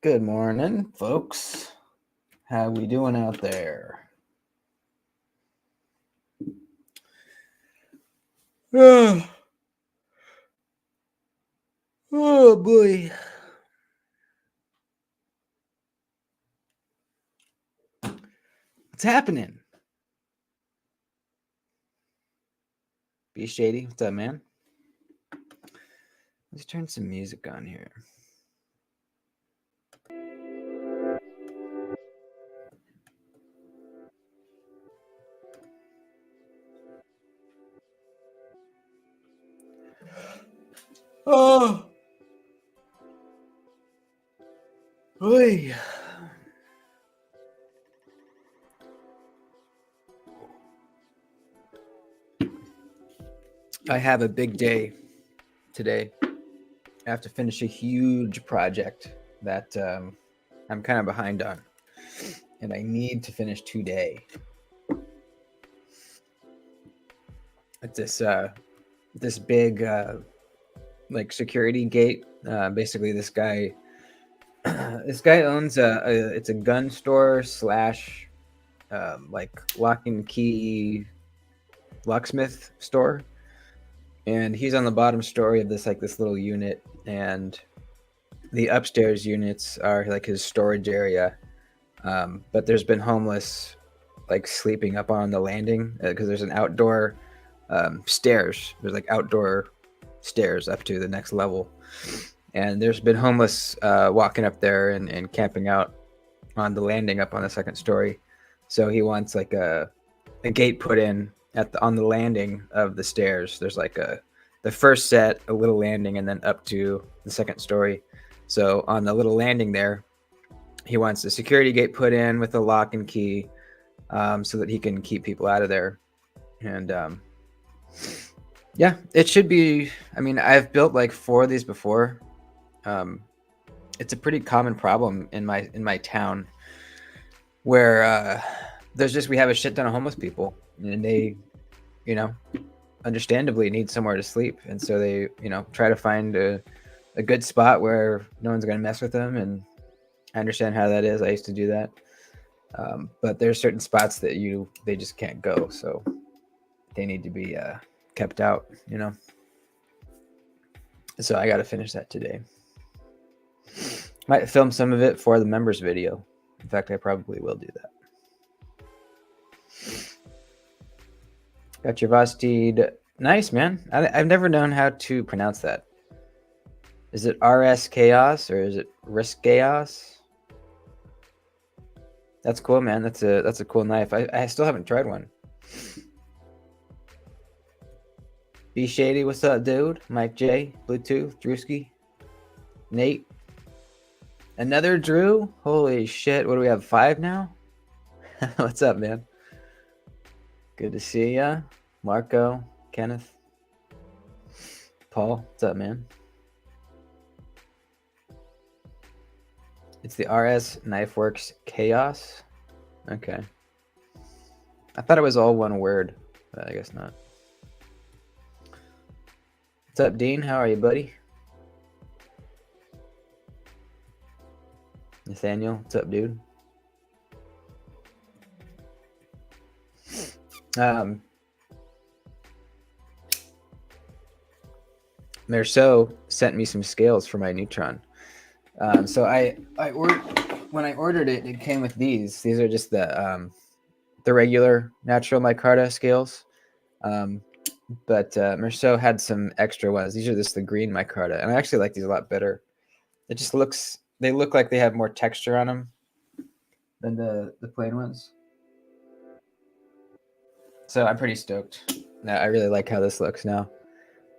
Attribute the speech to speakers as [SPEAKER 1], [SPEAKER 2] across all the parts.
[SPEAKER 1] Good morning, folks. How we doing out there? Oh, oh boy. What's happening? Be Shady, what's up, man? Let's turn some music on here. Oh, boy. I have a big day today. I have to finish a huge project that I'm kind of behind on, and I need to finish today. It's this big like security gate. Basically, this guy owns it's a gun store slash like lock and key locksmith store, and he's on the bottom story of this little unit, and the upstairs units are like his storage area. But there's been homeless like sleeping up on the landing because there's an outdoor stairs. There's like outdoor stairs up to the next level, and there's been homeless walking up there and camping out on the landing up on the second story. So he wants like a gate put in on the landing of the stairs. There's like the first set, a little landing, and then up to the second story. So on the little landing there, he wants the security gate put in with a lock and key, so that he can keep people out of there. And yeah, it should be. I mean, I've built like 4 of these before. It's a pretty common problem in my town, where we have a shit ton of homeless people, and they, understandably need somewhere to sleep, and so they, try to find a good spot where no one's gonna mess with them. And I understand how that is. I used to do that, but there's certain spots that they just can't go, so they need to be kept out, So I got to finish that today. Might film some of it for the members video. In fact, I probably will do that. Got your Vastid. Nice, man. I've never known how to pronounce that. Is it RS Chaos or is it Risk Chaos? That's cool, man. That's a cool knife. I still haven't tried one. Be Shady, what's up, dude? Mike J, Bluetooth, Drewski, Nate. Another Drew? Holy shit. What do we have? 5 now? What's up, man? Good to see ya. Marco, Kenneth, Paul, what's up, man? It's the RS Knifeworks Chaos. Okay. I thought it was all one word, but I guess not. What's up, Dean? How are you, buddy? Nathaniel, what's up, dude? Merceau sent me some scales for my Neutron. So when I ordered it, it came with these. These are just the regular natural micarta scales. But Merceau had some extra ones. These are just the green micarta, and I actually like these a lot better. It just they look like they have more texture on them than the plain ones. So I'm pretty stoked. I really like how this looks now.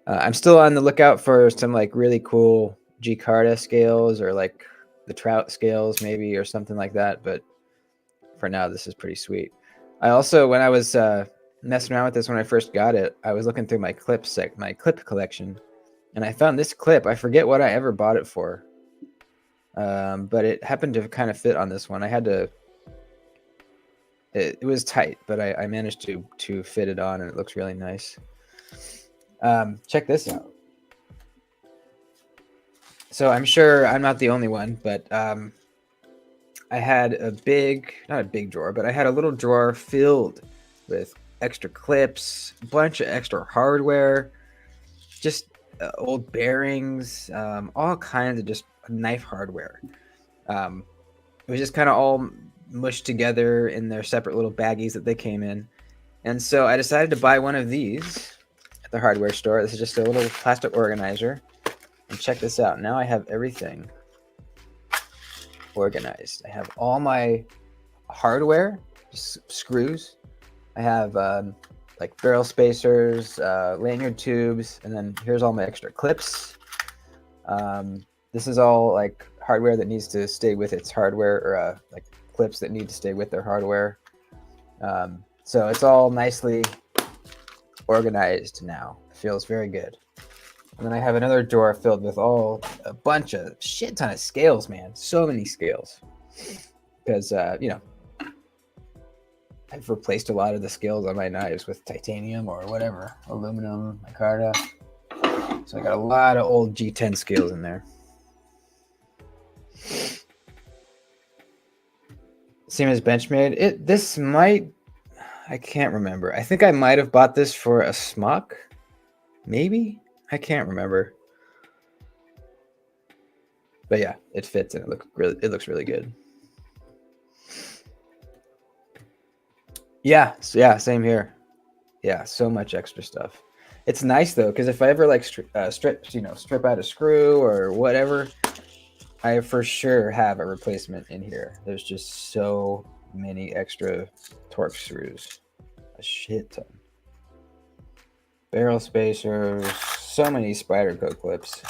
[SPEAKER 1] I'm still on the lookout for some like really cool Gicarda scales, or like the trout scales maybe, or something like that. But for now, this is pretty sweet. I also, when I was messing around with this when I first got it, I was looking through my clip collection, and I found this clip. I forget what I ever bought it for, but it happened to kind of fit on this one. I had to. It was tight, but I managed to fit it on, and it looks really nice. Check this out. So I'm sure I'm not the only one, but I had a big, not a big drawer, but I had a little drawer filled with extra clips, a bunch of extra hardware, just old bearings, all kinds of just knife hardware. Um, it was just kind of all mushed together in their separate little baggies that they came in. And so I decided to buy one of these at the hardware store. This is just a little plastic organizer. And check this out. Now I have everything organized. I have all my hardware, just screws. I have like barrel spacers, lanyard tubes, and then here's all my extra clips. This is all like hardware that needs to stay with its hardware, or like clips that need to stay with their hardware. So it's all nicely organized now. It feels very good. And then I have another drawer filled with a bunch of shit ton of scales, man. So many scales. Because, I've replaced a lot of the scales on my knives with titanium or whatever, aluminum, micarta. So I got a lot of old G10 scales in there. Same as Benchmade. This might, I can't remember. I think I might have bought this for a smock, maybe. I can't remember. But yeah, it fits and it looks really good. Yeah, same here. Yeah, so much extra stuff. It's nice though, because if I ever like strip out a screw or whatever, I for sure have a replacement in here. There's just so many extra torque screws, a shit ton. Barrel spacers, so many spider coat clips.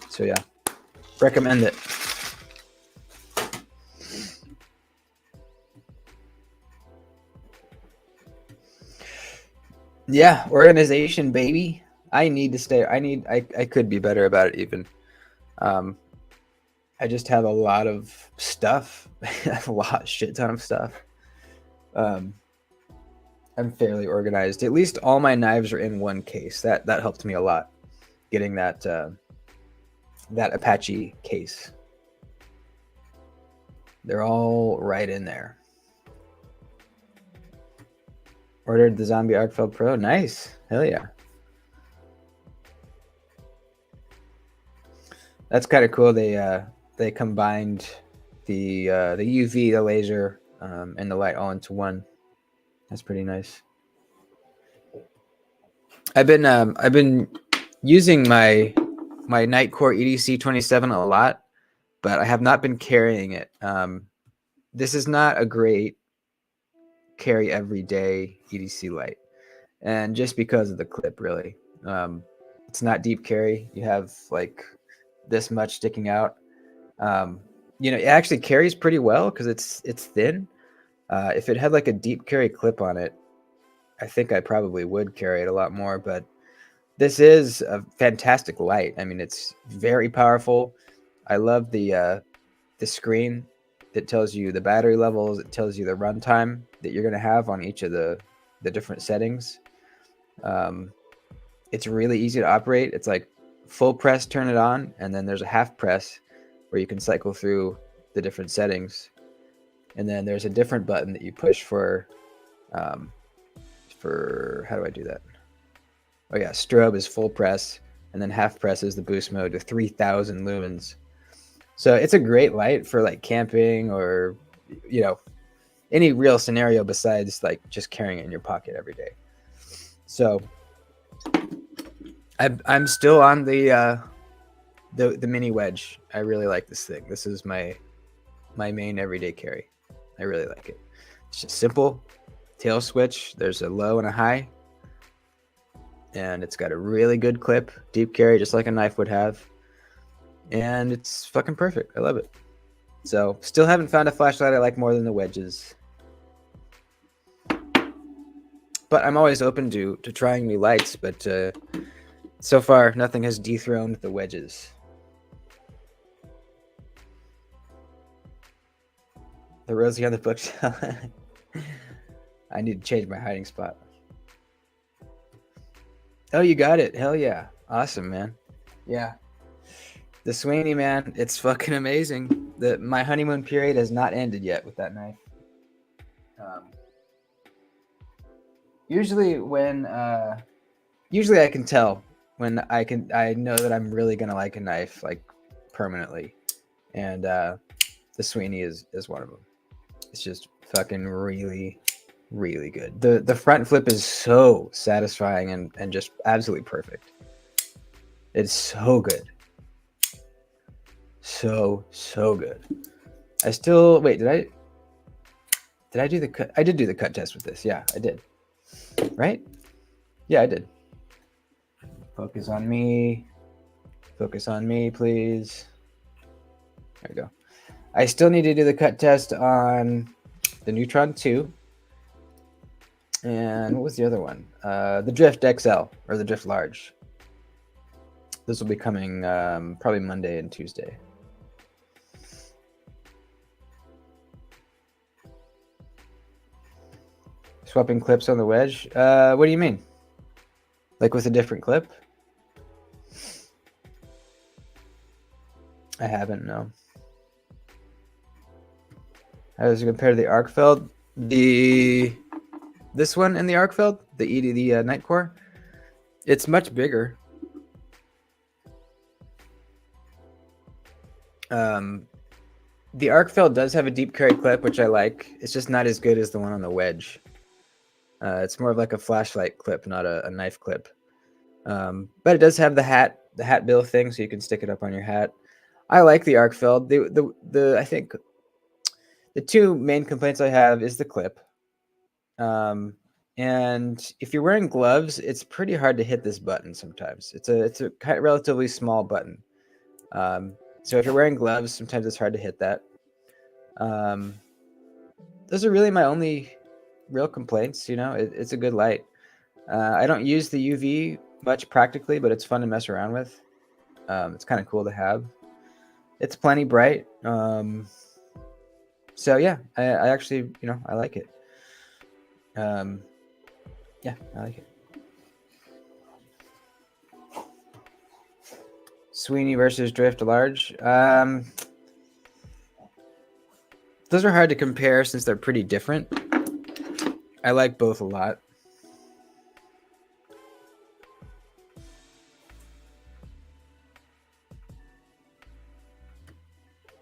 [SPEAKER 1] So yeah, recommend it. Yeah, organization, baby. I need to stay. I could be better about it even. I just have a lot of stuff, shit ton of stuff. I'm fairly organized. At least all my knives are in one case. That helped me a lot, getting that Apache case. They're all right in there. Ordered the Zombie Arcfeld Pro. Nice. Hell yeah. That's kind of cool. They combined the UV, the laser, and the light all into one. That's pretty nice. I've been using my Nightcore EDC 27 a lot, but I have not been carrying it. This is not a great carry everyday EDC light, and just because of the clip, really. It's not deep carry. You have like this much sticking out. It actually carries pretty well because it's thin. If it had like a deep carry clip on it, I think I probably would carry it a lot more. But this is a fantastic light. I mean, it's very powerful. I love the screen that tells you the battery levels. It tells you the runtime that you're going to have on each of the different settings. It's really easy to operate. It's like full press, turn it on, and then there's a half press where you can cycle through the different settings. And then there's a different button that you push for how do I do that? Oh yeah, strobe is full press, and then half press is the boost mode to 3,000 lumens. So it's a great light for like camping or, any real scenario besides like just carrying it in your pocket every day. So I'm still on the mini wedge. I really like this thing. This is my main everyday carry. I really like it. It's just simple. Tail switch. There's a low and a high. And it's got a really good clip. Deep carry, just like a knife would have. And it's fucking perfect. I love it. So, still haven't found a flashlight I like more than the wedges. But I'm always open to trying new lights. But so far, nothing has dethroned the wedges. The Rosie on the bookshelf. I need to change my hiding spot. Oh, you got it. Hell yeah. Awesome, man. Yeah. The Sweeney, man, it's fucking amazing. My honeymoon period has not ended yet with that knife. Um, usually usually I can tell when I know that I'm really gonna like a knife like permanently, and the Sweeney is one of them. It's just fucking really, really good. The front flip is so satisfying and just absolutely perfect. It's so good. So good. I still wait, did I do the cut? I did do the cut test with this. Yeah, I did. Right? Yeah, I did. Focus on me. Focus on me, please. There we go. I still need to do the cut test on the Neutron 2. And what was the other one? The Drift XL or the Drift Large. This will be coming probably Monday and Tuesday. Swapping clips on the wedge. What do you mean? Like with a different clip? I haven't, no. How does it compare to the Arkfeld? This one in the Arkfeld, the Nightcore, it's much bigger. The Arkfeld does have a deep carry clip, which I like. It's just not as good as the one on the wedge. It's more of like a flashlight clip, not a knife clip. But it does have the hat bill thing, so you can stick it up on your hat. I like the Arkfeld. I think the two main complaints I have is the clip. And if you're wearing gloves, it's pretty hard to hit this button sometimes. It's a relatively small button. So if you're wearing gloves, sometimes it's hard to hit that. Those are really my only real complaints. You know, it's a good light. I don't use the UV much practically, but it's fun to mess around with. It's kind of cool to have. It's plenty bright. So yeah, I actually, I like it. Yeah, I like it. Sweeney versus Drift Large. Those are hard to compare since they're pretty different. I like both a lot.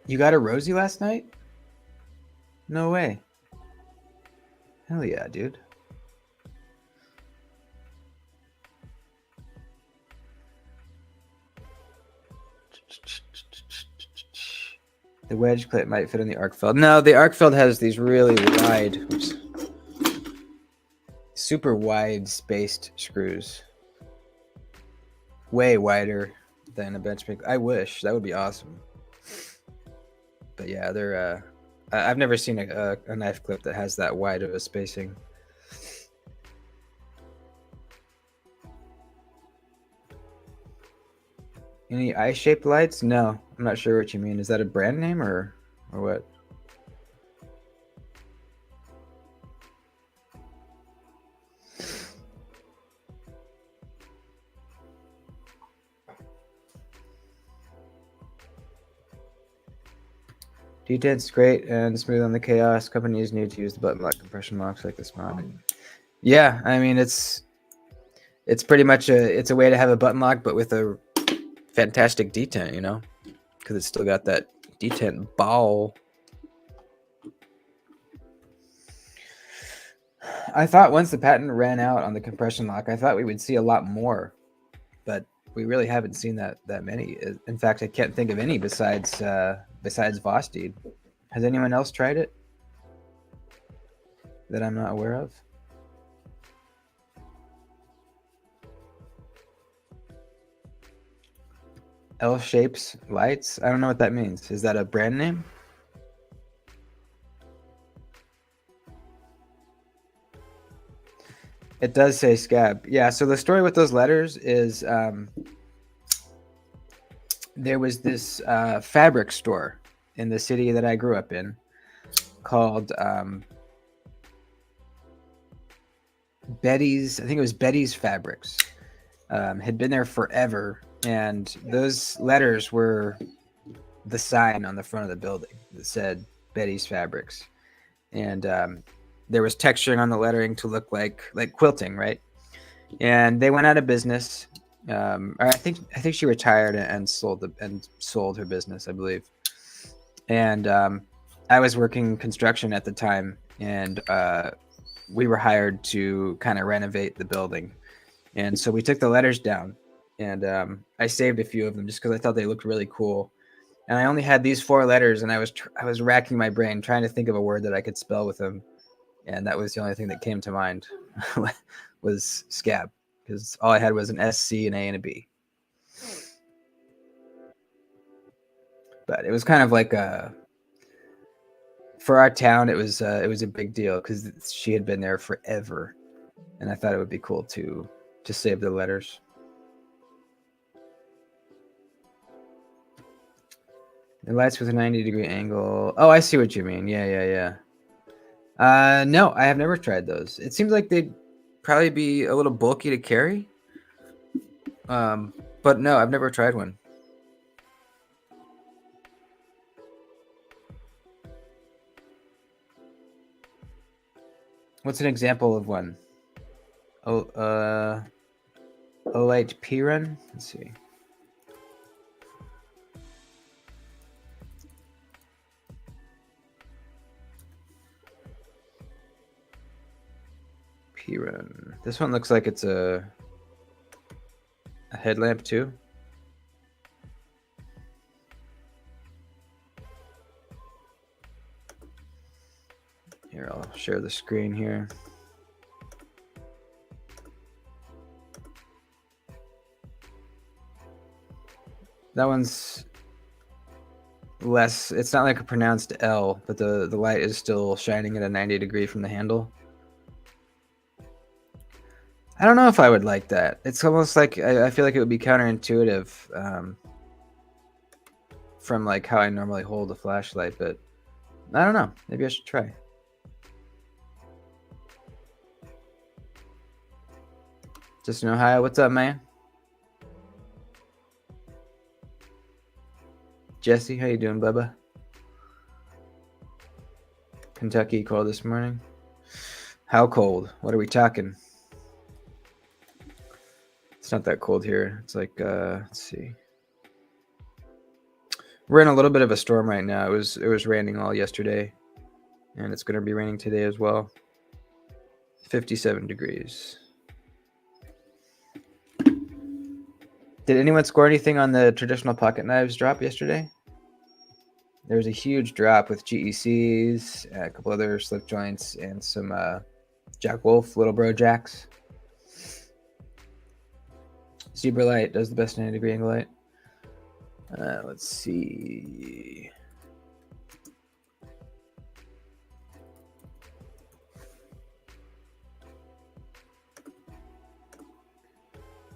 [SPEAKER 1] You got a Rosie last night? No way. Hell yeah, dude. The wedge clip might fit in the Arkfeld. No, the Arkfeld has these really wide, super wide spaced screws. Way wider than a benchmark. I wish. That would be awesome. But yeah, they're I've never seen a knife clip that has that wide of a spacing. Any eye-shaped lights? No, I'm not sure what you mean. Is that a brand name or what? Detent's great and smooth on the chaos. Companies need to use the button lock compression locks like this mod. Yeah, I mean it's pretty much it's a way to have a button lock, but with a fantastic detent, because it's still got that detent ball. I thought once the patent ran out on the compression lock, I thought we would see a lot more, but we really haven't seen that many. In fact, I can't think of any besides Vosteed. Has anyone else tried it that I'm not aware of? L-shapes lights? I don't know what that means. Is that a brand name? It does say scab. Yeah, so the story with those letters is there was this fabric store in the city that I grew up in called Betty's. I think it was Betty's Fabrics. had been there forever, and those letters were the sign on the front of the building that said Betty's Fabrics, and there was texturing on the lettering to look like quilting, right? And they went out of business. I think she retired and sold her business, I believe. And I was working construction at the time, and we were hired to kind of renovate the building. And so we took the letters down, and I saved a few of them just because I thought they looked really cool. And I only had these 4 letters, and I was racking my brain trying to think of a word that I could spell with them, and that was the only thing that came to mind was scab, because all I had was an S, C, an A, and a B. But it was kind of like for our town, it was a big deal because she had been there forever, and I thought it would be cool to save the letters. The lights with a 90-degree angle. Oh, I see what you mean. Yeah. No, I have never tried those. It seems like they'd probably be a little bulky to carry. But no, I've never tried one. What's an example of one? Olite Piran? Let's see. Piran. This one looks like it's a headlamp too. Here, I'll share the screen here. That one's less, it's not like a pronounced L, but the light is still shining at a 90 degree from the handle. I don't know if I would like that. It's almost like, I feel like it would be counterintuitive from like how I normally hold a flashlight, but I don't know. Maybe I should try. Just in Ohio. What's up, man? Jesse, how you doing, Bubba? Kentucky cold this morning. How cold? What are we talking? It's not that cold here. It's like, let's see. We're in a little bit of a storm right now. It was raining all yesterday, and it's going to be raining today as well. 57 degrees. Did anyone score anything on the traditional pocket knives drop yesterday? There was a huge drop with GECs, a couple other slip joints, and some Jack Wolf Little Bro Jacks. Zebra Light does the best 90-degree angle light. Let's see.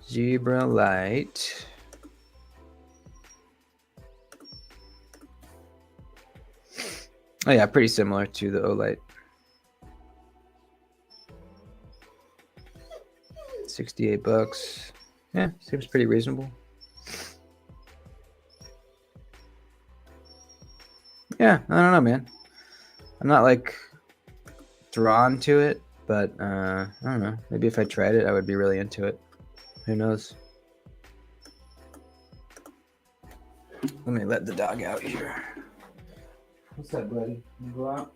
[SPEAKER 1] Zebra Light. Oh yeah, pretty similar to the Olight. 68 bucks. Yeah, seems pretty reasonable. Yeah, I don't know, man. I'm not like drawn to it, but I don't know. Maybe if I tried it, I would be really into it. Who knows? Let me let the dog out here. What's up, buddy? You go out?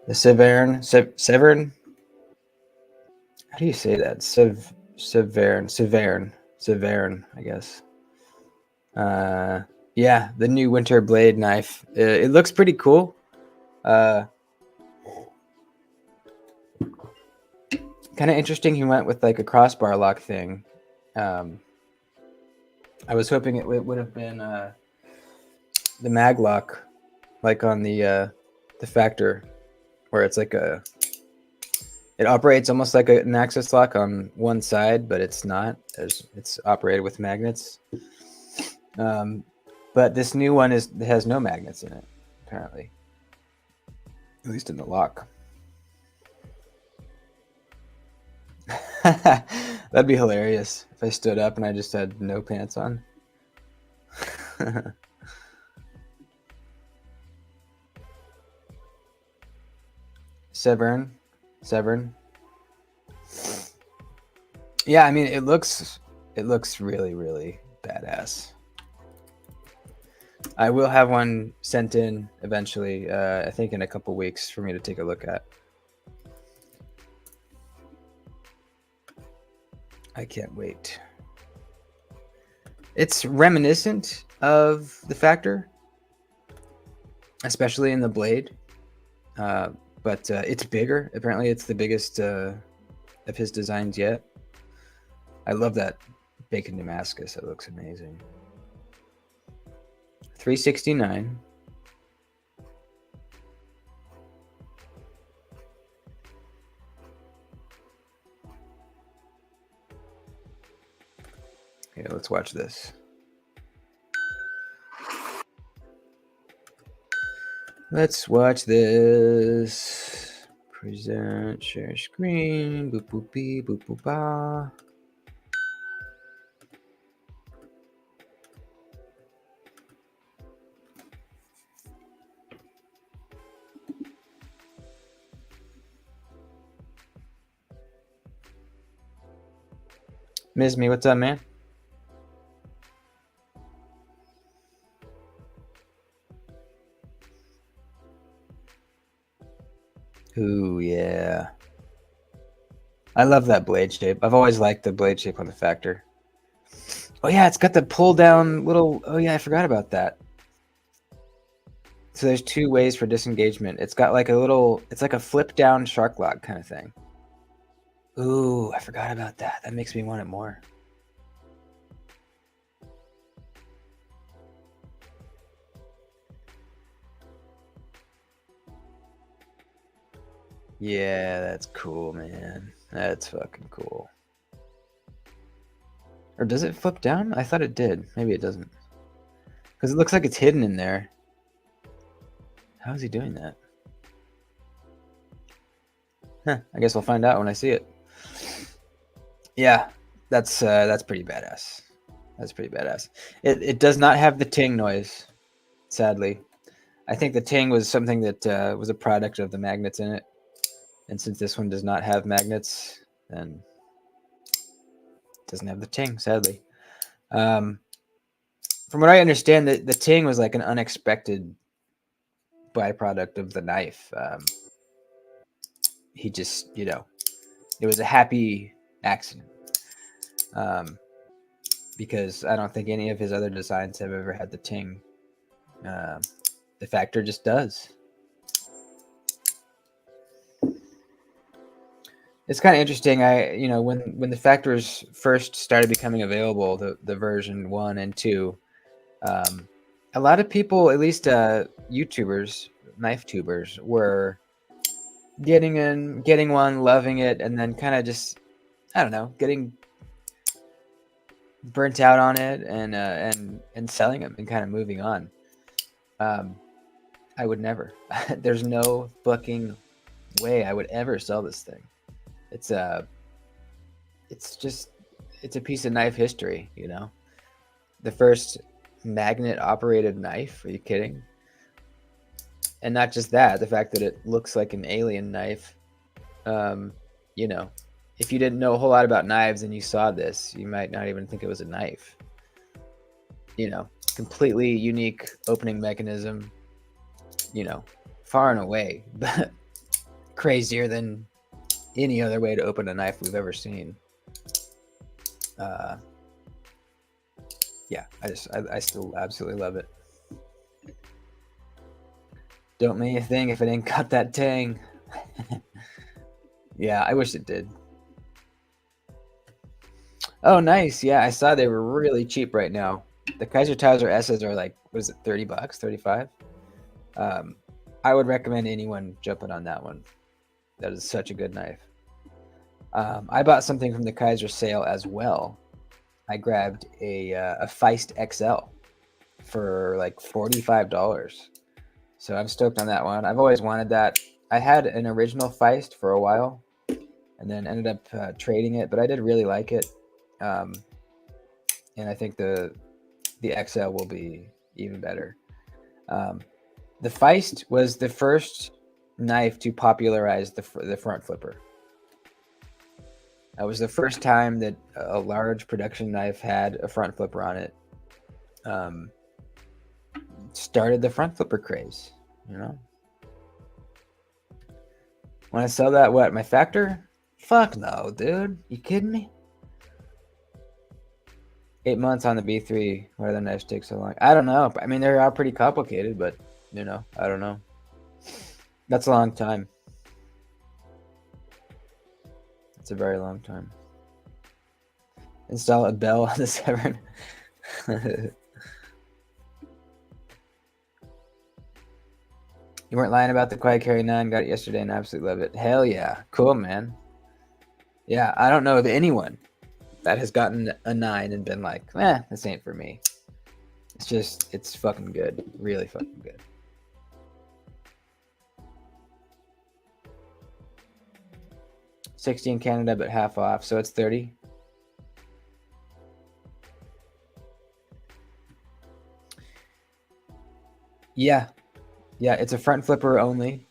[SPEAKER 1] The Severn. How do you say that? Severn, I guess. Yeah, the new winter blade knife. It looks pretty cool. Kind Kind of interesting. He went with like a crossbar lock thing. I was hoping it would have been the mag lock, like on the Factor, where it's like it operates almost like an access lock on one side, but it's not. It's operated with magnets. But this new one has no magnets in it, apparently. At least in the lock. That'd be hilarious if I stood up and I just had no pants on. Severn. Yeah, I mean it looks really, really badass. I will have one sent in eventually, I think in a couple weeks, for me to take a look at. I can't wait. It's reminiscent of the Factor, especially in the blade, but it's bigger. Apparently it's the biggest of his designs yet. I love that bacon Damascus. It looks amazing. $369. Okay, let's watch this. Let's watch this. Present, share screen. Boop boop bee, boop boop ba. Ms. Me, what's up, man? Ooh, yeah. I love that blade shape. I've always liked the blade shape on the Factor. Oh yeah, it's got the pull down little. Oh yeah, I forgot about that. So there's two ways for disengagement. It's got like a little. It's like a flip down shark lock kind of thing. Ooh, I forgot about that. That makes me want it more. Yeah, that's cool, man. That's fucking cool. Or does it flip down? I thought it did. Maybe it doesn't. Because it looks like it's hidden in there. How is he doing that? Huh, I guess we'll find out when I see it. Yeah, that's pretty badass. That's pretty badass. It does not have the ting noise, sadly. I think the ting was something that was a product of the magnets in it. And since this one does not have magnets, then it doesn't have the ting, sadly. From what I understand, the ting was like an unexpected byproduct of the knife. He just, it was a happy accident. Because I don't think any of his other designs have ever had the ting. The Factor just does. It's kind of interesting. When the Factors first started becoming available, the version 1 and 2, a lot of people, at least YouTubers, knife tubers, were getting one, loving it, and then kind of just, I don't know, getting burnt out on it and selling them and kind of moving on. I would never. There's no fucking way I would ever sell this thing. It's a piece of knife history, The first magnet operated knife. Are you kidding? And not just that, the fact that it looks like an alien knife. If you didn't know a whole lot about knives and you saw this, you might not even think it was a knife. Completely unique opening mechanism, far and away, but crazier than any other way to open a knife we've ever seen. Yeah, I still absolutely love it. Don't mean a thing if it ain't got that tang. Yeah, I wish it did. Oh, nice. Yeah, I saw they were really cheap right now. The Kaiser Towser S's are like, what is it, $30, 35? Um, I would recommend anyone jumping on that one. That is such a good knife. I bought something from the Kaiser sale as well. I grabbed a Feist XL for like $45. So I'm stoked on that one. I've always wanted that. I had an original Feist for a while, and then ended up trading it, but I did really like it. Um, and I think the XL will be even better. Um, the Feist was the first knife to popularize the front flipper. That was the first time that a large production knife had a front flipper on it. Um, started the front flipper craze, you know? When I sell that, what, my factor? Fuck no, dude. You kidding me? 8 months on the B3. Why do the knives take so long? I don't know. I mean, they're all pretty complicated, but, I don't know. That's a long time. It's a very long time. Install a bell on the Severn. You weren't lying about the Quiet Carry 9. Got it yesterday and absolutely love it. Hell yeah. Cool, man. Yeah, I don't know of anyone that has gotten a 9 and been like, this ain't for me. It's fucking good. Really fucking good. $60 in Canada, but half off, so it's $30. Yeah, it's a front flipper only.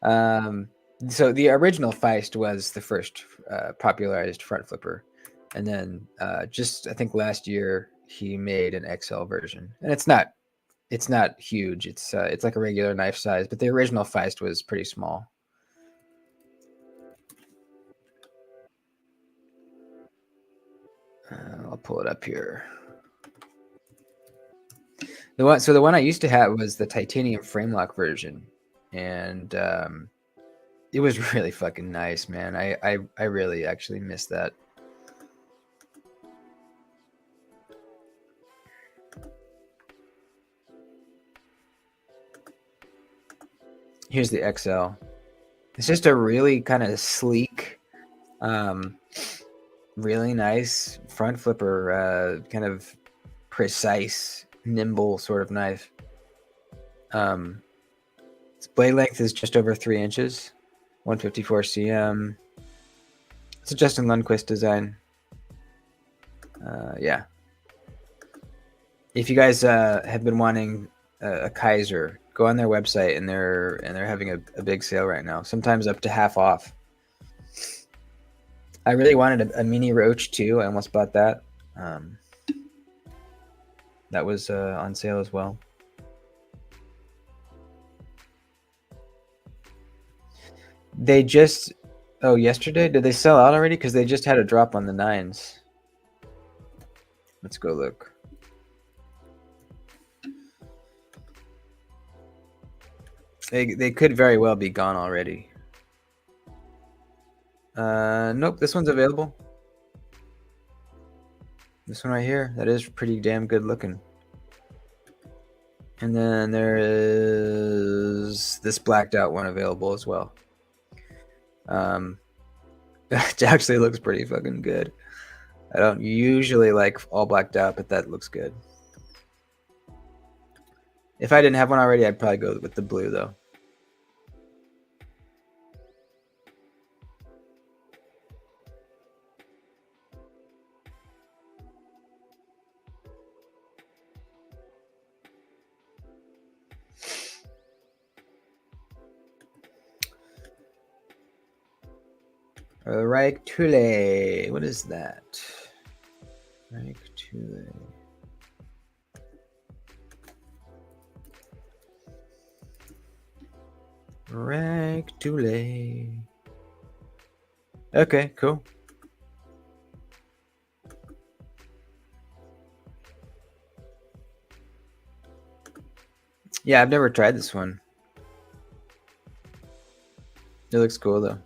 [SPEAKER 1] So the original Feist was the first popularized front flipper, and then just I think last year he made an XL version, and it's not huge. It's like a regular knife size, but the original Feist was pretty small. I'll pull it up here. The one I used to have was the titanium frame lock version, and it was really fucking nice, man. I really actually miss that. Here's the XL. It's just a really kind of sleek, really nice front flipper, kind of precise, nimble sort of knife. Its blade length is just over 3 inches, 154 cm. It's a Justin Lundquist design. Yeah. If you guys have been wanting a Kaiser, go on their website, and they're having a big sale right now. Sometimes up to half off. I really wanted a mini roach too. I almost bought that. That was on sale as well. They just yesterday, did they sell out already? Because they just had a drop on the 9s. Let's go look. They could very well be gone already. Nope, this one's available. This one right here, that is pretty damn good looking. And then there is this blacked out one available as well. It actually looks pretty fucking good. I don't usually like all blacked out, but that looks good. If I didn't have one already, I'd probably go with the blue though. Reich Tule. What is that? Reich Tule. Reich Tule. Okay, cool. Yeah, I've never tried this one. It looks cool though.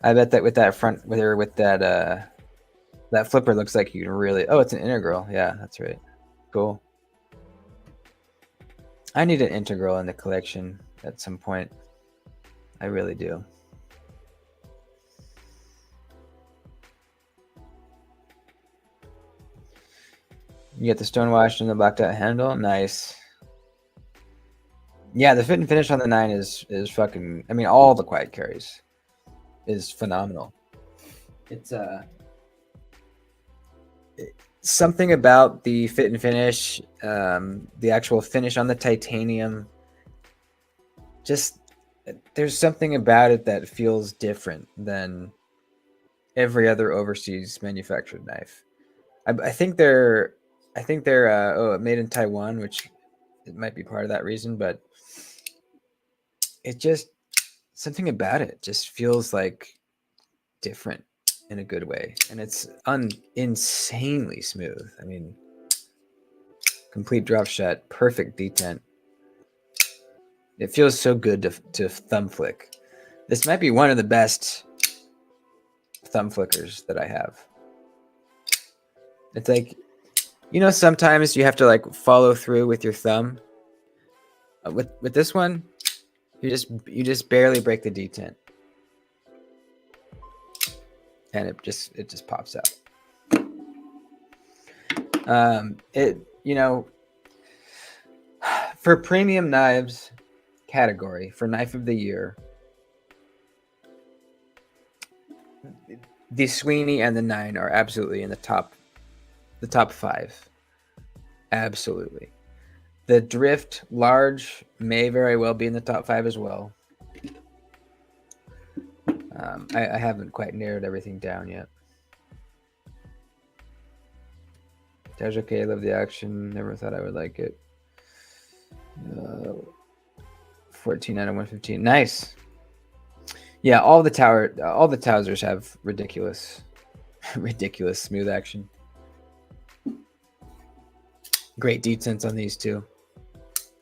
[SPEAKER 1] I bet that with that front, with that That flipper looks like you can really... Oh, it's an integral. Yeah, that's right. Cool. I need an integral in the collection at some point. I really do. You get the stonewashed and the blacked out handle. Nice. Yeah, the fit and finish on the 9 is fucking... I mean, all the quiet carries is phenomenal. It's something about the fit and finish, the actual finish on the titanium. Just there's something about it that feels different than every other overseas manufactured knife. I think they're made in Taiwan, which it might be part of that reason, but it just something about it just feels like different in a good way, and it's insanely smooth. I mean, complete drop shot, perfect detent. It feels so good to thumb flick. This might be one of the best thumb flickers that I have. It's like, you know, sometimes you have to like follow through with your thumb. With this one, you just barely break the detent, and it just pops out. You know, for premium knives category for knife of the year, the Sweeney and the 9 are absolutely in the top 5. Absolutely. The Drift Large may very well be in the top 5 as well. I haven't quite narrowed everything down yet. Tajake, I love the action. Never thought I would like it. 14 out of 115. Nice. Yeah, all the Tousers have ridiculous smooth action. Great detents on these two.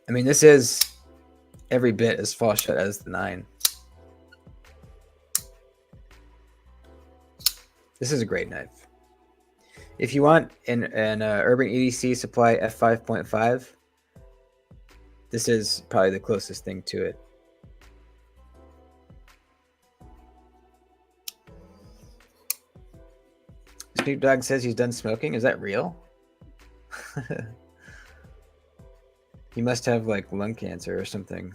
[SPEAKER 1] I mean, this is every bit as fall shut as the 9. This is a great knife. If you want an Urban EDC Supply f5.5, this is probably the closest thing to it. Snoop Dogg says he's done smoking. Is that real? He must have like lung cancer or something.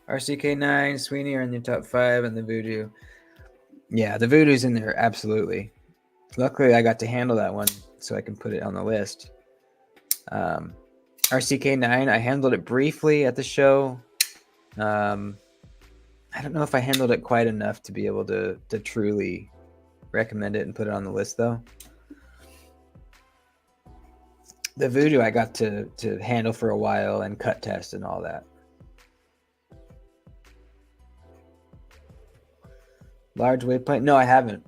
[SPEAKER 1] RCK9, Sweeney are in the top 5, and the Voodoo. Yeah, the Voodoo's in there, absolutely. Luckily, I got to handle that one, so I can put it on the list. RCK9, I handled it briefly at the show. I don't know if I handled it quite enough to be able to truly recommend it and put it on the list, though. The Voodoo I got to handle for a while and cut test and all that. Large waypoint? No, I haven't.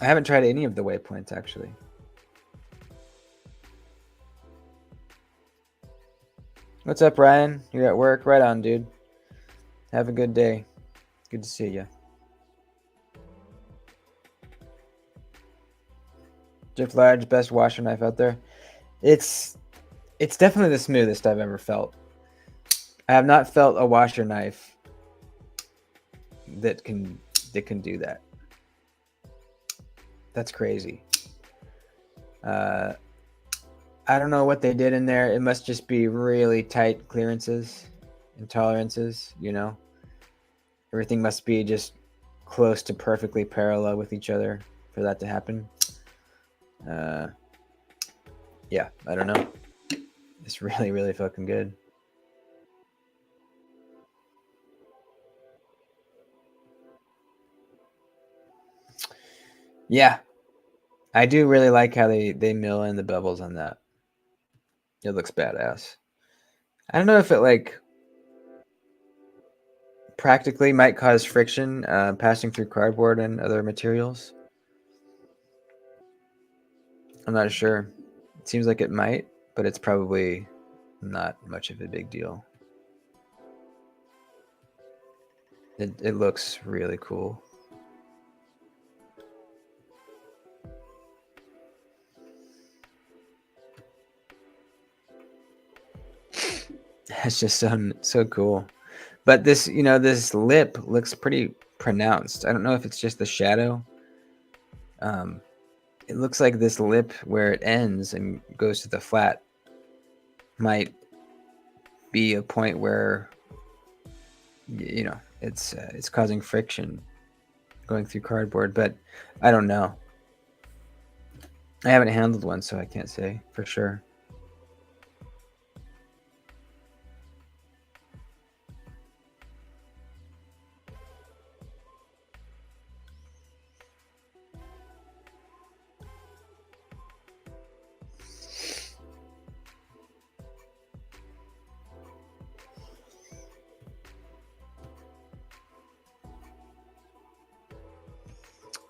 [SPEAKER 1] I haven't tried any of the waypoints, actually. What's up, Ryan? You're at work? Right on, dude. Have a good day. Good to see you. Drift Large, best washer knife out there. It's definitely the smoothest I've ever felt. I have not felt a washer knife that can do that. That's crazy. I don't know what they did in there. It must just be really tight clearances and tolerances, you know. Everything must be just close to perfectly parallel with each other for that to happen. Yeah, I don't know. It's really fucking good. Yeah, I do really like how they mill in the bevels on that. It looks badass. I don't know if it like practically might cause friction passing through cardboard and other materials. I'm not sure. It seems like it might, but it's probably not much of a big deal. It looks really cool. That's just so cool. But this, this lip looks pretty pronounced. I don't know if it's just the shadow. It looks like this lip where it ends and goes to the flat might be a point where it's causing friction going through cardboard, but I don't know. I haven't handled one, so I can't say for sure.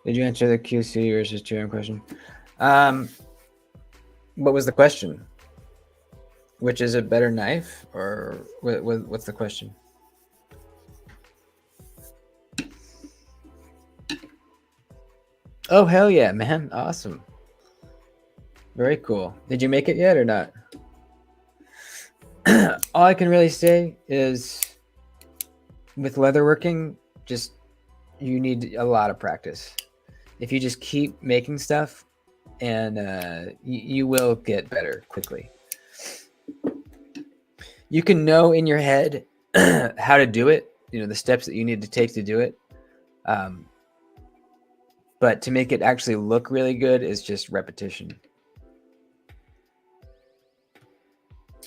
[SPEAKER 1] Did you answer the QC versus 2M question? What was the question? Which is a better knife, or what's the question? Oh, hell yeah, man. Awesome. Very cool. Did you make it yet or not? All I can really say is with leatherworking, just you need a lot of practice. If you just keep making stuff, and you will get better quickly. You can know in your head how to do it, the steps that you need to take to do it. But to make it actually look really good is just repetition.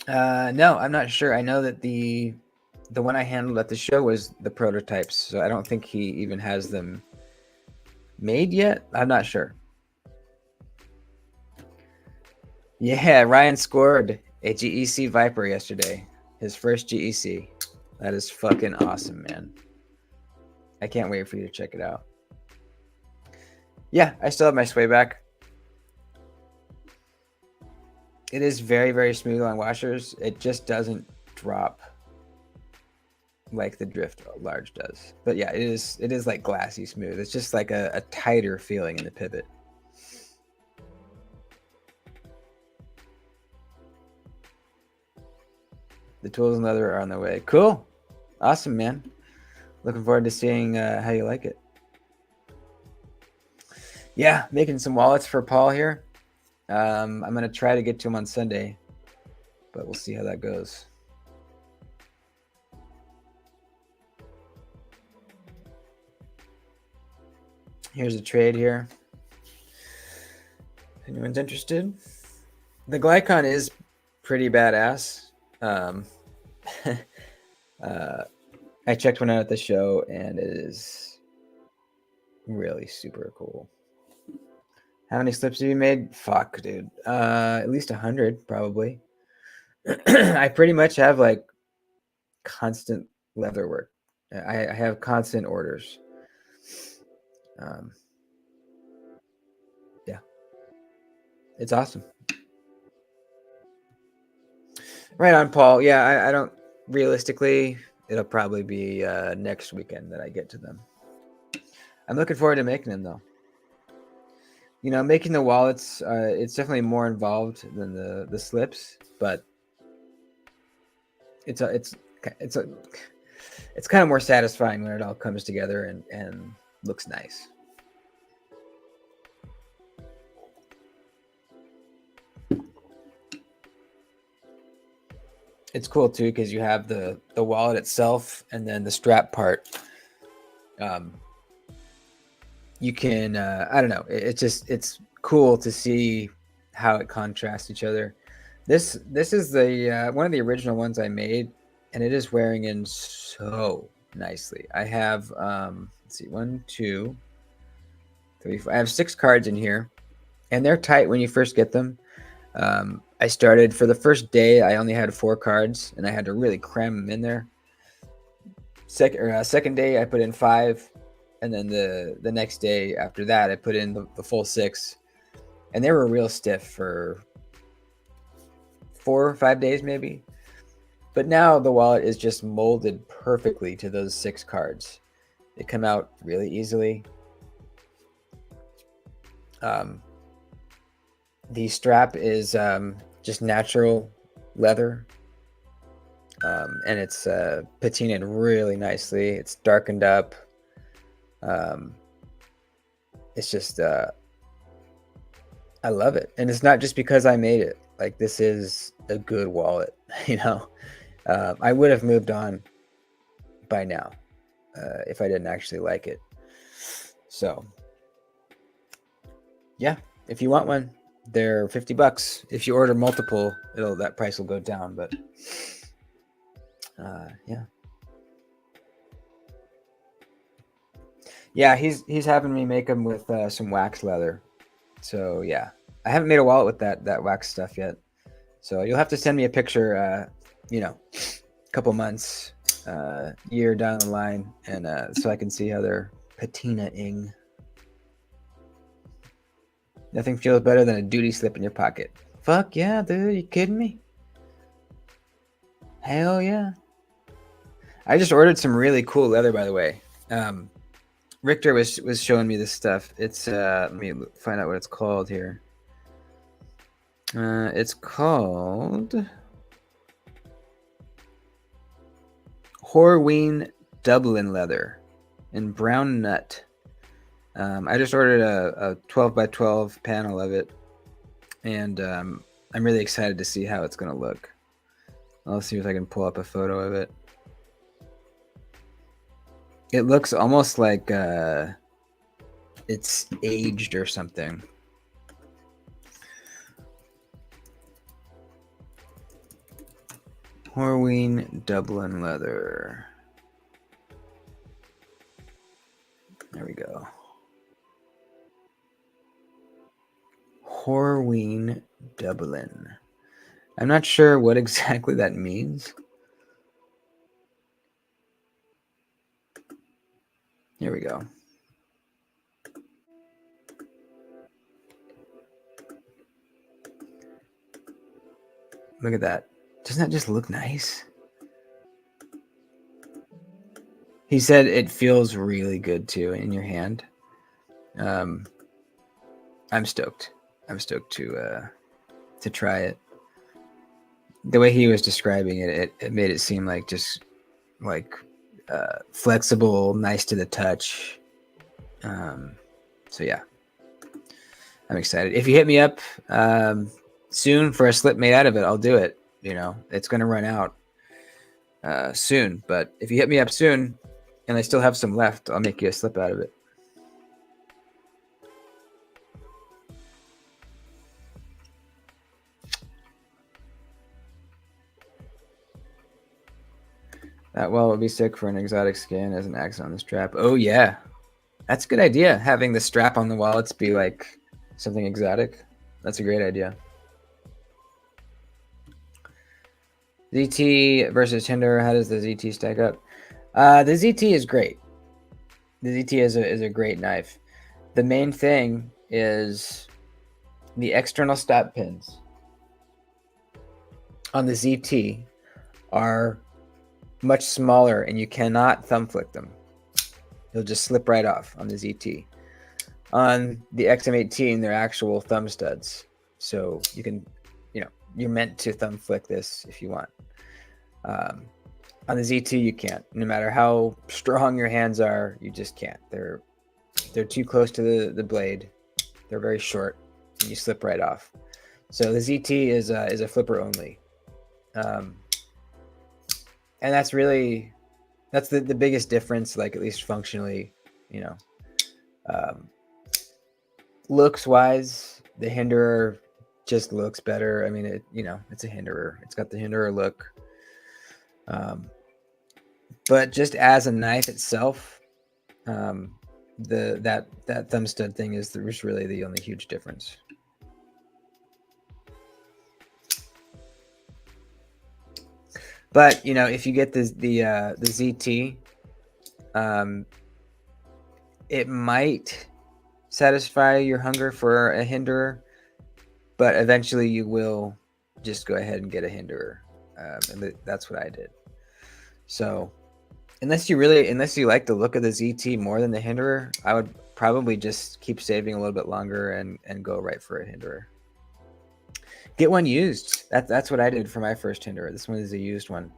[SPEAKER 1] No, I'm not sure. I know that the one I handled at the show was the prototypes, so I don't think he even has them made yet. I'm not sure. Yeah, Ryan scored a GEC Viper yesterday. His first GEC. That is fucking awesome, man. I can't wait for you to check it out. Yeah, I still have my sway back. It is very, very smooth on washers. It just doesn't drop like the Drift Large does. But yeah, it is like glassy smooth. It's just like a tighter feeling in the pivot. The tools and leather are on the way. Cool. Awesome, man. Looking forward to seeing how you like it. Yeah, making some wallets for Paul here. I'm going to try to get to him on Sunday, but we'll see how that goes. Here's a trade here. Anyone's interested? The Glycon is pretty badass. I checked one out at the show, and it is really super cool. How many slips have you made? Fuck, dude. At least 100, probably. I pretty much have like constant leather work. I have constant orders. Yeah, it's awesome. Right on, Paul. Yeah, I don't realistically. It'll probably be next weekend that I get to them. I'm looking forward to making them though. Making the wallets, it's definitely more involved than the slips, but it's kind of more satisfying when it all comes together and looks nice. It's cool too because you have the wallet itself and then the strap part. You can I don't know. It's cool to see how it contrasts each other. This is the one of the original ones I made, and it is wearing in so nicely. I have let's see, 1, 2, 3, 4. I have 6 cards in here, and they're tight when you first get them. I started for the first day. I only had 4 cards, and I had to really cram them in there. Second day, I put in 5, and then the next day after that, I put in the full 6, and they were real stiff for 4 or 5 days maybe. But now the wallet is just molded perfectly to those 6 cards. They come out really easily. The strap is just natural leather, and it's patinaed really nicely. It's darkened up. It's just I love it, and it's not just because I made it. Like, this is a good wallet. I would have moved on by now if I didn't actually like it. So yeah, if you want one, they're $50. If you order multiple, that price will go down. But yeah, he's having me make them with some wax leather. So yeah, I haven't made a wallet with that wax stuff yet. So you'll have to send me a picture. A couple months, year down the line, and so I can see how they're patinaing. Nothing feels better than a Doody slip in your pocket. Fuck yeah, dude! You kidding me? Hell yeah! I just ordered some really cool leather, by the way. Richter was showing me this stuff. It's let me find out what it's called here. It's called Horween Dublin leather in brown nut. I just ordered a 12 by 12 panel of it, and I'm really excited to see how it's going to look. I'll see if I can pull up a photo of it. It looks almost like it's aged or something. Horween Dublin leather. There we go. Horween Dublin. I'm not sure what exactly that means. Here we go. Look at that. Doesn't that just look nice? He said it feels really good too in your hand. I'm stoked. I'm stoked to try it. The way he was describing it, it made it seem like just like flexible, nice to the touch. So yeah, I'm excited. If you hit me up soon for a slip made out of it, I'll do it. It's going to run out soon, but if you hit me up soon and I still have some left, I'll make you a slip out of it. That wallet would be sick for an exotic skin as an accent on the strap. Oh yeah, that's a good idea. Having the strap on the wallets be like something exotic. That's a great idea. ZT versus Hinder. How does the ZT stack up? The ZT is great. The ZT is a great knife. The main thing is the external stop pins on the ZT are much smaller, and you cannot thumb flick them. You'll just slip right off on the ZT. On the XM18, they're actual thumb studs, so you can, you're meant to thumb flick this if you want. On the Z2, you can't. No matter how strong your hands are, you just can't. They're too close to the blade. They're very short, and you slip right off. So the ZT is a flipper only, and that's the biggest difference. Like, at least functionally, looks wise, the Hinderer just looks better. I mean, it's a Hinderer. It's got the Hinderer look. But just as a knife itself, that thumb stud thing is really the only huge difference. But if you get the ZT, it might satisfy your hunger for a Hinderer, but eventually you will just go ahead and get a Hinderer. And that's what I did. So unless you like the look of the ZT more than the Hinderer, I would probably just keep saving a little bit longer and go right for a Hinderer. Get one used. That's what I did for my first Hinderer. This one is a used one,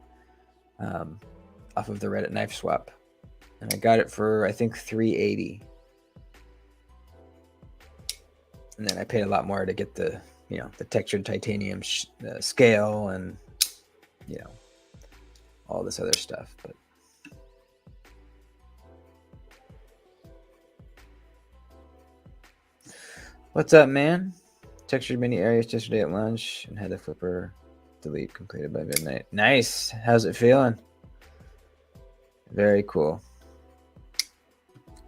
[SPEAKER 1] off of the Reddit knife swap, and I got it for I think $380. And then I paid a lot more to get the the textured titanium scale and all this other stuff. But what's up, man? Textured many areas yesterday at lunch and had the flipper delete completed by midnight. Nice. How's it feeling? Very cool.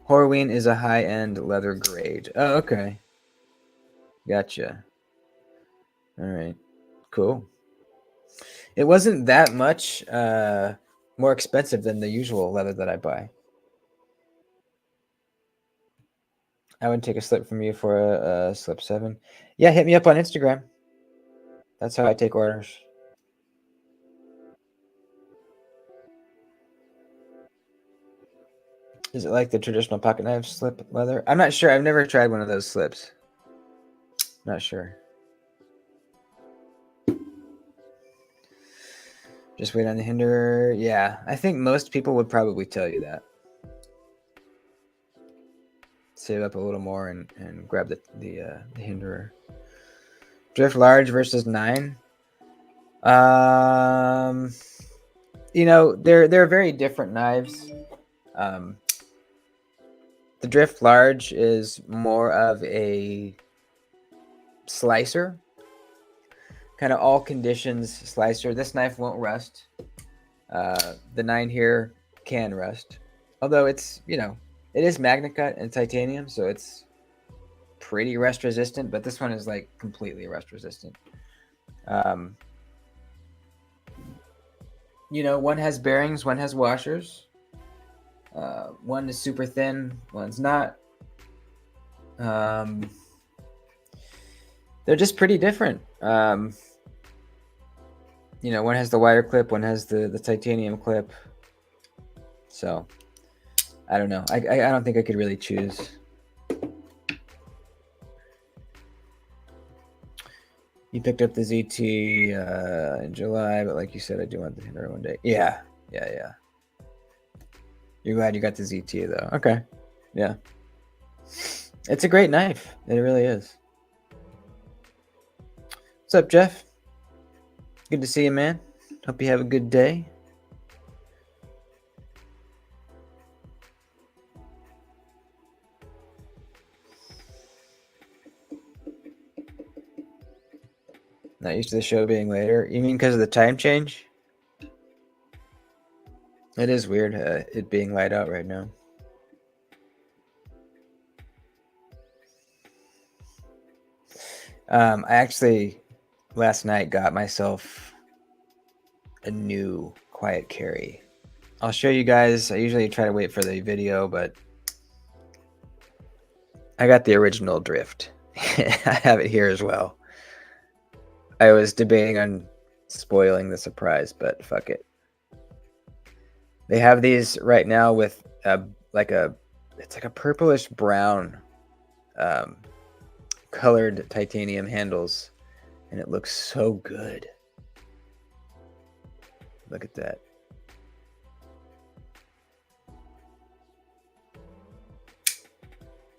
[SPEAKER 1] Horween is a high-end leather grade. Oh, okay. Gotcha. All right. Cool. It wasn't that much more expensive than the usual leather that I buy. I would take a slip from you for a slip 7. Yeah, hit me up on Instagram. That's how I take orders. Is it like the traditional pocket knife slip leather? I'm not sure. I've never tried one of those slips. Not sure. Just wait on the Hinderer. Yeah, I think most people would probably tell you that. Save up a little more and grab the Hinderer. Drift large versus 9. They're very different knives. The Drift large is more of a slicer, kind of all conditions slicer. This knife won't rust. The 9 here can rust, although it's it is magnet cut and titanium, so it's pretty rust resistant. But this one is like completely rust resistant. One has bearings, one has washers. One is super thin, one's not. They're just pretty different. One has the wider clip, one has the titanium clip. So I don't know. I don't think I could really choose. You picked up the ZT in July, but like you said, I do want the Hinderer one day. Yeah. You're glad you got the ZT though. Okay. Yeah. It's a great knife. It really is. What's up, Jeff? Good to see you, man. Hope you have a good day. Not used to the show being later. You mean because of the time change? It is weird it being light out right now. I actually last night got myself a new quiet carry. I'll show you guys. I usually try to wait for the video, but I got the original Drift. I have it here as well. I was debating on spoiling the surprise, but fuck it. They have these right now with it's like a purplish brown colored titanium handles, and it looks so good. Look at that.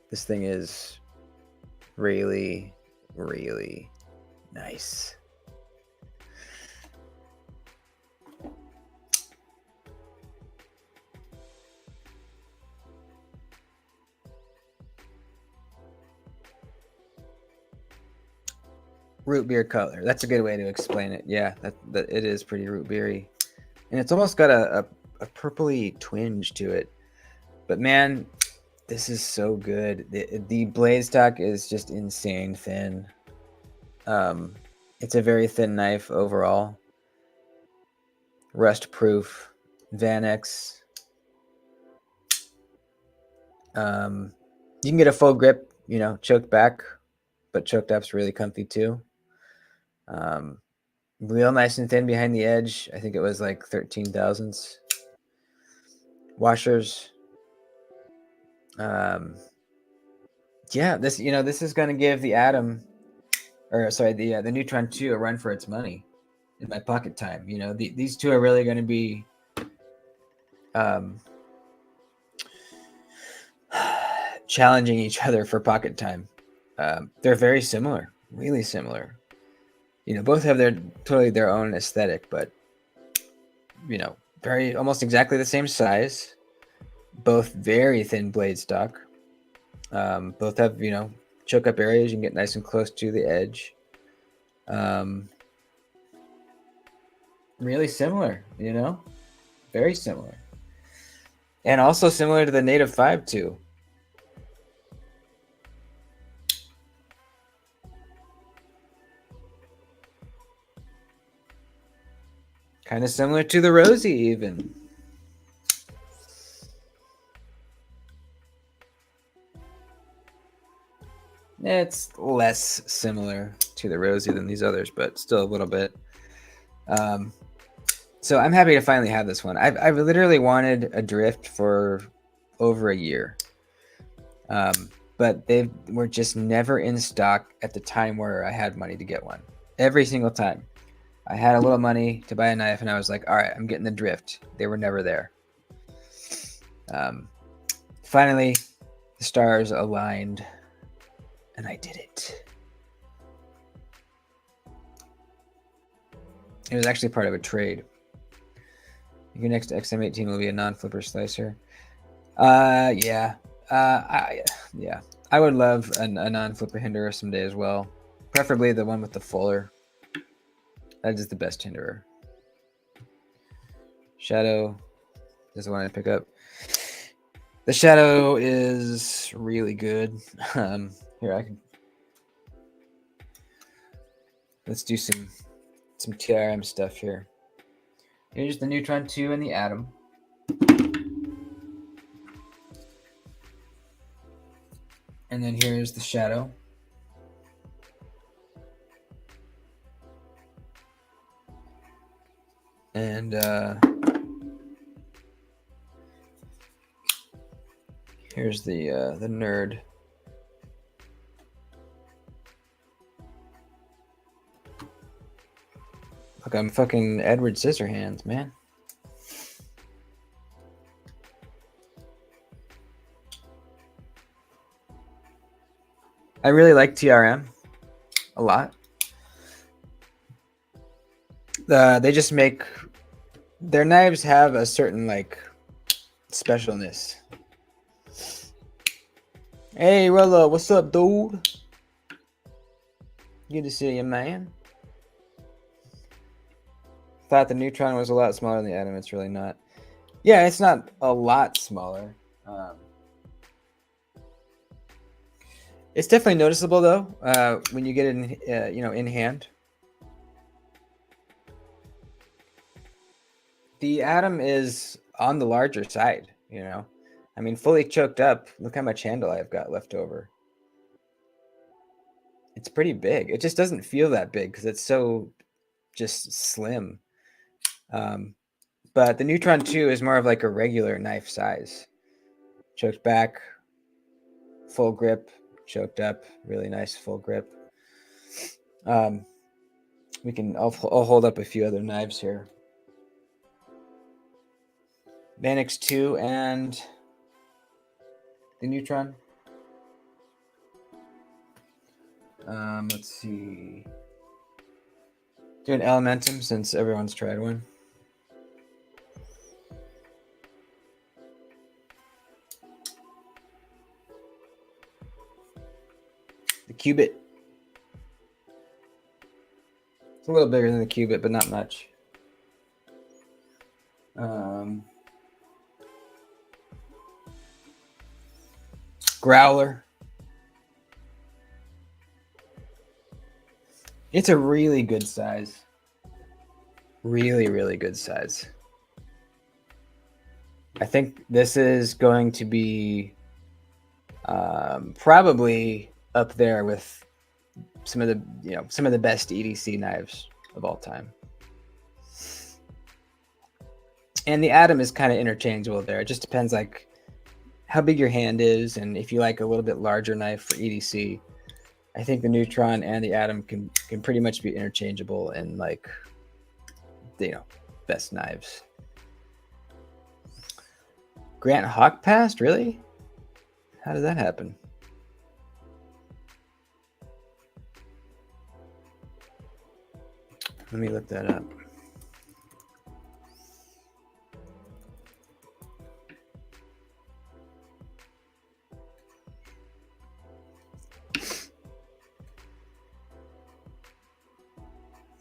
[SPEAKER 1] This thing is really, really nice. Root beer color. That's a good way to explain it. Yeah, that it is pretty root beery, and it's almost got a purpley twinge to it. But man, this is so good. The blade stock is just insane thin. It's a very thin knife overall. Rust proof. Vanex. You can get a full grip, choked back, but choked up's really comfy too. Real nice and thin behind the edge. I think it was like 13 thousandths. Washers. Yeah, this this is going to give the Atom, or sorry, the Neutron 2 a run for its money in my pocket time. These two are really going to be challenging each other for pocket time. They're very similar, really similar. Both have totally their own aesthetic, but very almost exactly the same size. Both very thin blade stock. Both have choke up areas. You can get nice and close to the edge. Really similar, very similar, and also similar to the Native 5 too. Kind of similar to the Rosie, even. It's less similar to the Rosie than these others, but still a little bit. So I'm happy to finally have this one. I've literally wanted a drift for over a year, but they were just never in stock at the time where I had money to get one. Every single time I had a little money to buy a knife, and I was like, all right, I'm getting the drift. They were never there. Finally, the stars aligned, and I did it. It was actually part of a trade. Your next XM18 will be a non-flipper slicer. Yeah. I would love a non-flipper hinderer someday as well. Preferably the one with the fuller. That is the best hinderer. Shadow is the one I pick up. The Shadow is really good. Here, let's do some TRM stuff here. Here's the Neutron 2 and the Atom. And then here's the Shadow. And here's the Nerd. Look, I'm fucking Edward Scissorhands, man. I really like TRM a lot. They just make their knives have a certain specialness. Hey, Rella, what's up, dude? Good to see you, man. Thought the Neutron was a lot smaller than the Atom. It's really not. Yeah, it's not a lot smaller. It's definitely noticeable though when you get it in in hand. The Atom is on the larger side. I mean, fully choked up. Look how much handle I've got left over. It's pretty big. It just doesn't feel that big because it's so just slim. But the Neutron 2 is more of like a regular knife size. Choked back, full grip, choked up, really nice full grip. I'll hold up a few other knives here. Vanix 2 and the Neutron. Let's see. Do an Elementum since everyone's tried one. The Cubit. It's a little bigger than the Cubit, but not much. Growler. It's a really good size. Really, really good size. I think this is going to be probably up there with some of the best EDC knives of all time. And the atom is kind of interchangeable there. It just depends like how big your hand is, and if you like a little bit larger knife for EDC. I think the neutron and the atom can pretty much be interchangeable in like, you know, best knives. Grant Hawk passed? Really? How did that happen? Let me look that up.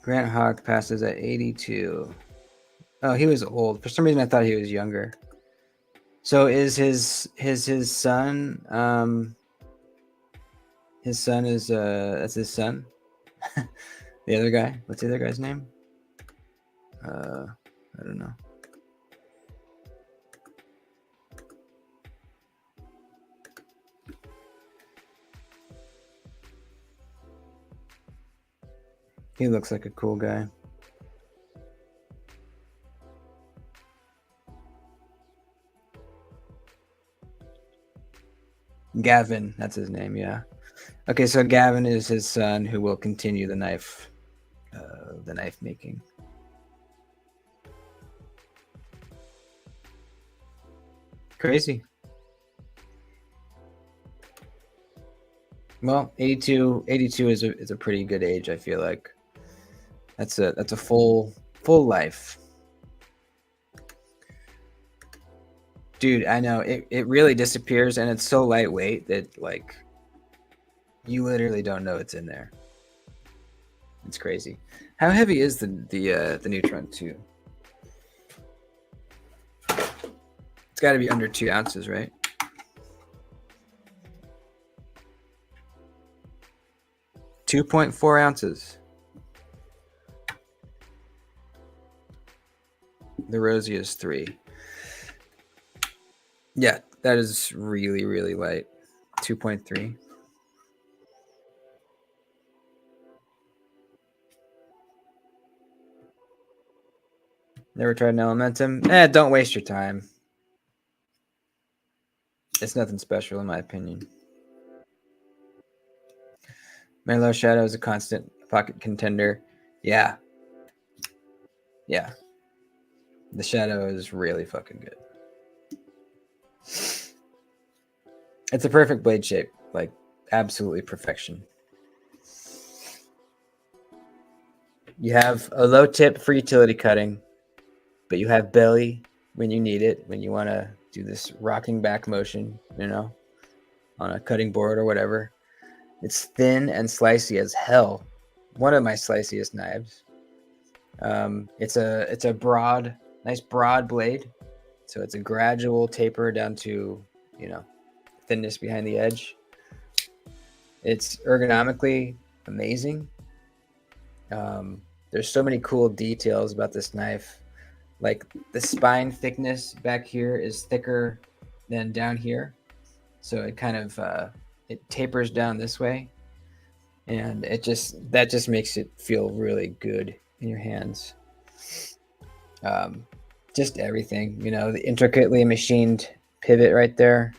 [SPEAKER 1] Grant Hawk passes at 82. Oh, he was old. For some reason, I thought he was younger. So is his son? His son is that's his son. The other guy. What's the other guy's name? I don't know. He looks like a cool guy. Gavin, that's his name, yeah. Okay, so Gavin is his son who will continue the knife making. Crazy. Well, 82 is a pretty good age, I feel like. That's a full life. Dude, I know it really disappears, and it's so lightweight that like you literally don't know it's in there. It's crazy. How heavy is the neutron 2? It's got to be under 2 ounces, right? .4 ounces. The Rosie is 3. Yeah, that is really, really light. 2.3. Never tried an Elementum? Don't waste your time. It's nothing special in my opinion. Merlot Shadow is a constant pocket contender. Yeah. Yeah. The Shadow is really fucking good. It's a perfect blade shape. Like, absolutely perfection. You have a low tip for utility cutting, but you have belly when you need it, when you want to do this rocking back motion, you know, on a cutting board or whatever. It's thin and slicey as hell. One of my sliciest knives. It's a broad, nice broad blade. So it's a gradual taper down to, you know, thinness behind the edge. It's ergonomically amazing. There's so many cool details about this knife. Like the spine thickness back here is thicker than down here. So it kind of it tapers down this way. And that just makes it feel really good in your hands. Just everything, you know, the intricately machined pivot right there.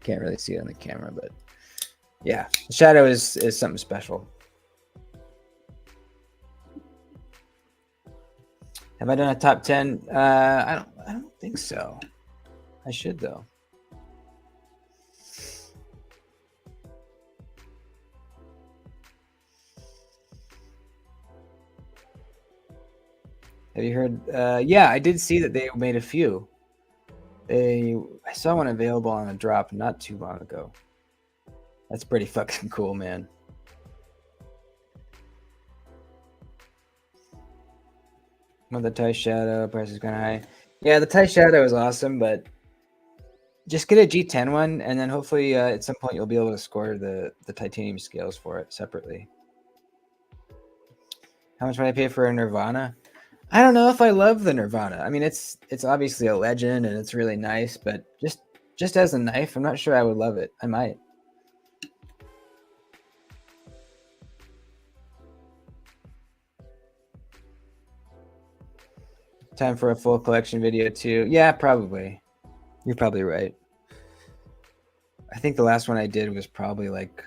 [SPEAKER 1] Can't really see it on the camera, but yeah, the Shadow is something special. Have I done a top 10? I don't think so. I should though. Have you heard? Yeah, I did see that they made a few. I saw one available on a drop not too long ago. That's pretty fucking cool, man. Well, the TIE Shadow price is kind of high. Yeah, the TIE Shadow is awesome, but just get a G10 one, and then hopefully at some point you'll be able to score the titanium scales for it separately. How much would I pay for a Nirvana? I don't know if I love the Nirvana. I mean, it's obviously a legend and it's really nice, but just as a knife, I'm not sure I would love it. I might. Time for a full collection video too. Yeah, probably. You're probably right. I think the last one I did was probably like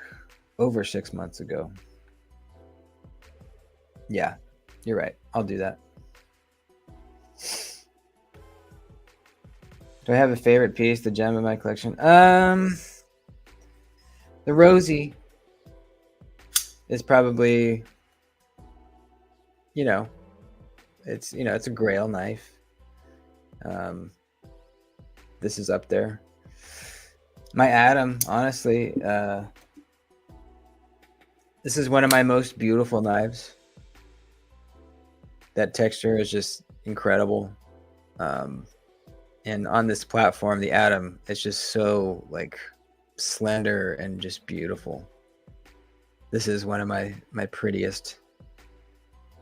[SPEAKER 1] over 6 months ago. Yeah, you're right. I'll do that. Do I have a favorite piece, the gem in my collection? The Rosie is probably, it's a Grail knife. This is up there. My Adam, honestly, this is one of my most beautiful knives. That texture is just incredible. And on this platform, the Adam is just so like slender and just beautiful. This is one of my prettiest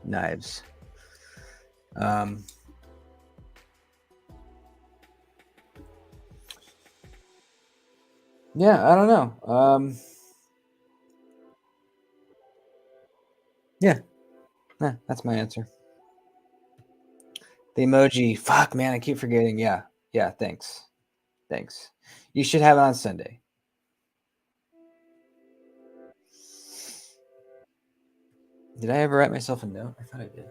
[SPEAKER 1] knives. Yeah, I don't know. Yeah, that's my answer. The emoji. Fuck, man, I keep forgetting. Yeah, thanks. You should have it on Sunday. Did I ever write myself a note? I thought I did.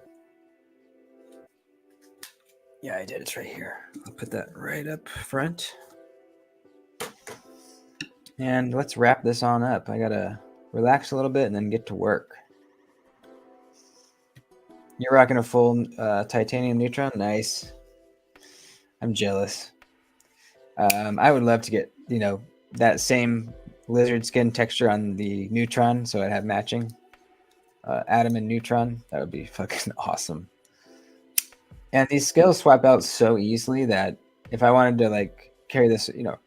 [SPEAKER 1] Yeah, I did. It's right here. I'll put that right up front. And let's wrap this on up. I gotta relax a little bit and then get to work. You're rocking a full titanium neutron? Nice. I'm jealous. I would love to get, that same lizard skin texture on the neutron, so I'd have matching atom and neutron. That would be fucking awesome. And these scales swap out so easily that if I wanted to like carry this, or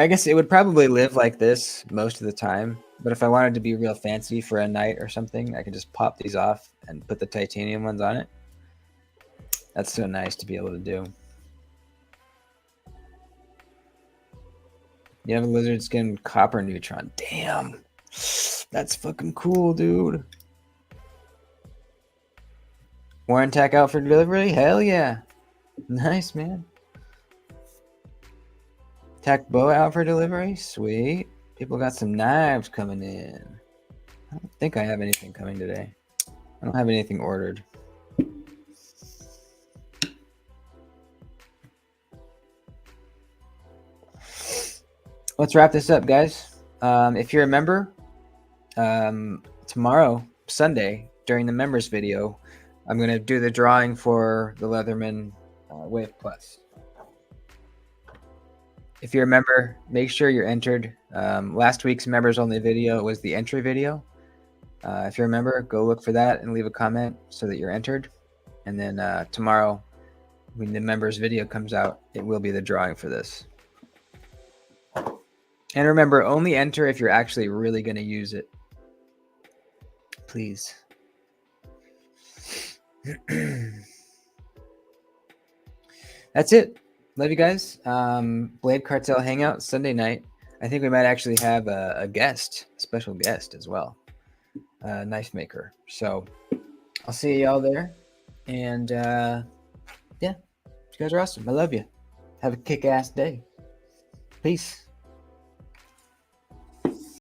[SPEAKER 1] I guess it would probably live like this most of the time. But if I wanted to be real fancy for a night or something, I could just pop these off and put the titanium ones on it. That's so nice to be able to do. You have a lizard skin copper neutron. Damn. That's fucking cool, dude. Warren tack out for delivery? Hell yeah. Nice, man. Tack bow out for delivery? Sweet. People got some knives coming in. I don't think I have anything coming today. I don't have anything ordered. Let's wrap this up, guys. If you're a member, tomorrow, Sunday, during the members video, I'm going to do the drawing for the Leatherman Wave Plus. If you're a member, make sure you're entered. Last week's members only video was the entry video. If you're a member, go look for that and leave a comment so that you're entered. And then tomorrow, when the members video comes out, it will be the drawing for this. And remember, only enter if you're actually really going to use it. Please. That's it. Love you guys. Blade Cartel Hangout Sunday night. I think we might actually have a guest, a special guest as well, knife maker. So I'll see y'all there. And yeah, you guys are awesome. I love you. Have a kick-ass day. Peace.